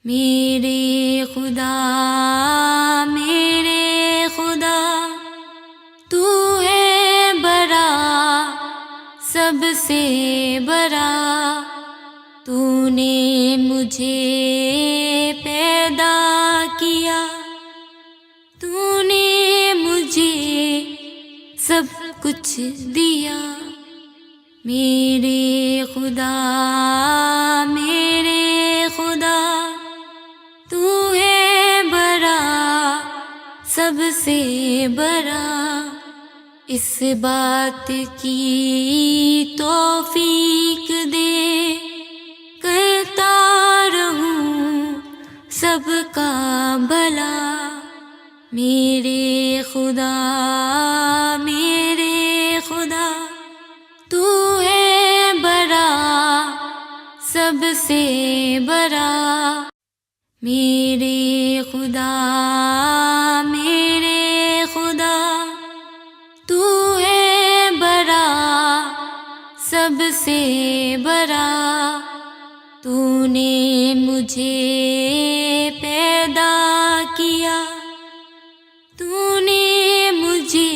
मेरे खुदा मेरे खुदा तू है बड़ा सबसे बड़ा। तूने मुझे पैदा किया, तूने मुझे सब कुछ दिया। मेरे खुदा मेरे खुदा तू है बड़ा सबसे बड़ा। इस बात की तौफीक दे करता रहूं सबका भला। मेरे खुदा मेरे खुदा तू है बड़ा सबसे बड़ा। मेरे खुदा मेरे खुदा तू है बड़ा सबसे बड़ा। तूने मुझे पैदा किया, तूने मुझे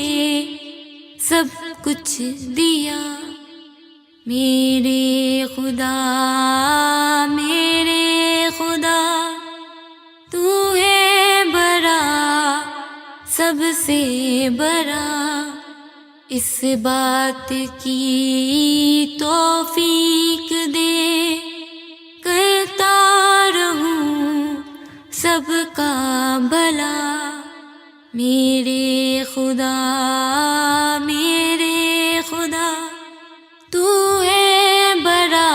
सब कुछ दिया। मेरे खुदा मेरे खुदा तू है बड़ा सबसे बड़ा। इस बात की तौफीक दे करता रहूं सबका भला। मेरे खुदा मेरे खुदा तू है बड़ा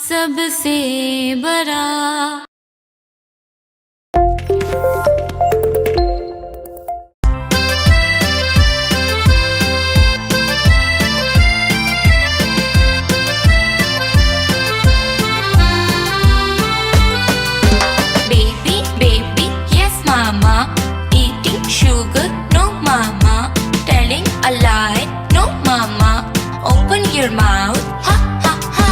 सबसे बड़ा। Your mouth, ha ha ha.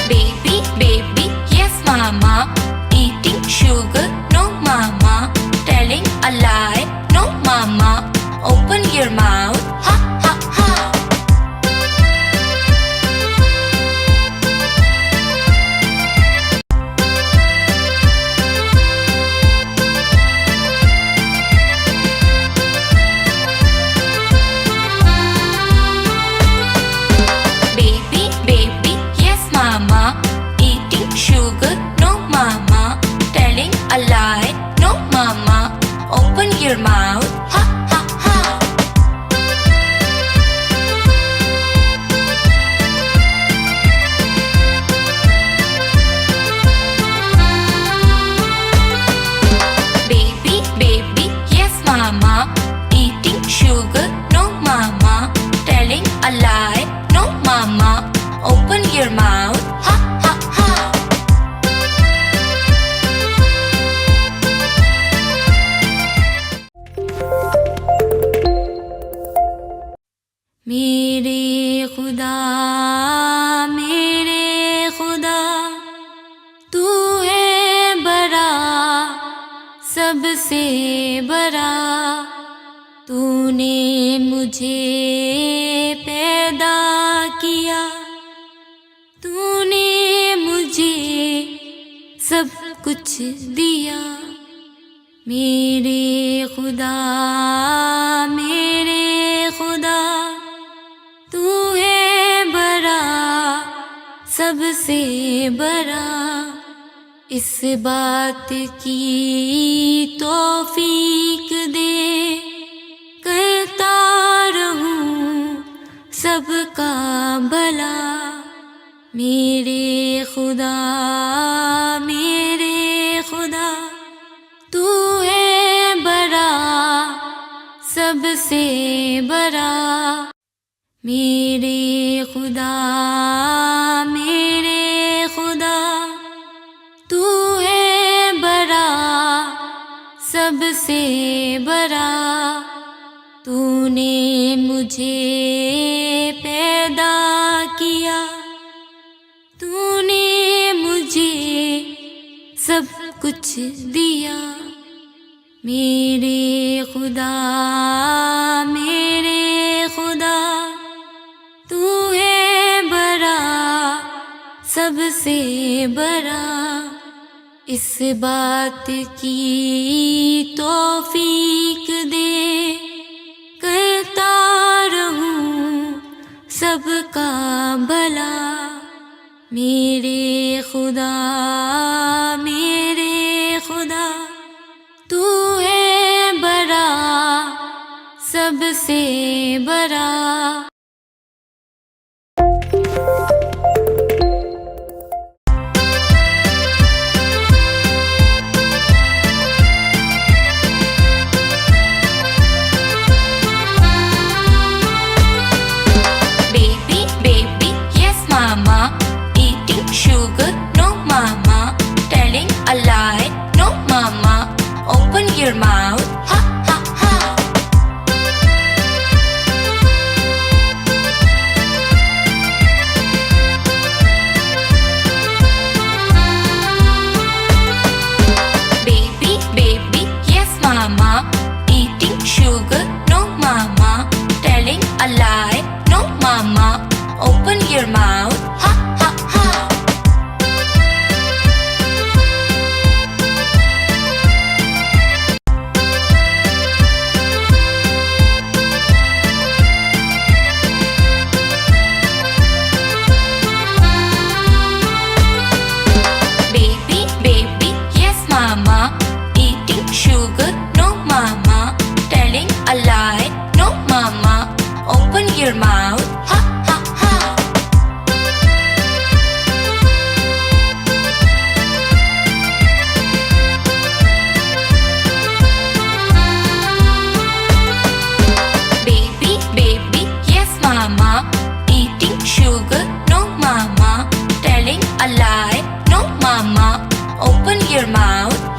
Baby, baby, yes mama. Eating sugar, no mama. Telling a lie, no mama. Open your mouth, ha ha ha. Your mouth, ha ha ha. Baby, baby, yes mama. Eating sugar, no mama. Telling a lie, no mama. Open your mouth, ha ha ha. मेरे खुदा मेरे खुदा तू है बड़ा सबसे बड़ा। तूने मुझे पैदा किया, तूने मुझे सब कुछ दिया। मेरे खुदा मेरे खुदा तू है बड़ा सबसे बड़ा। इस बात की तौफीक दे करता रहूं सबका भला। मेरे खुदा मेरे खुदा तू है बड़ा सबसे बड़ा। मेरे खुदा मेरे खुदा तू है बड़ा सबसे बड़ा। तूने मुझे पैदा किया, तूने मुझे सब कुछ दिया। मेरे खुदा मेरे खुदा, तू है बड़ा सबसे बड़ा। इस बात की तौफीक दे, करता रहूं सबका भला। मेरे खुदा तू है बड़ा सबसे बड़ा। Your mouth, ha ha ha. Baby, baby, yes mama. Eating sugar, no mama. Telling a lie, no mama. Open your mouth, ha ha ha. Your mouth, ha ha ha. Baby, baby, yes mama. Eating sugar, no mama. Telling a lie, no mama. Open your mouth.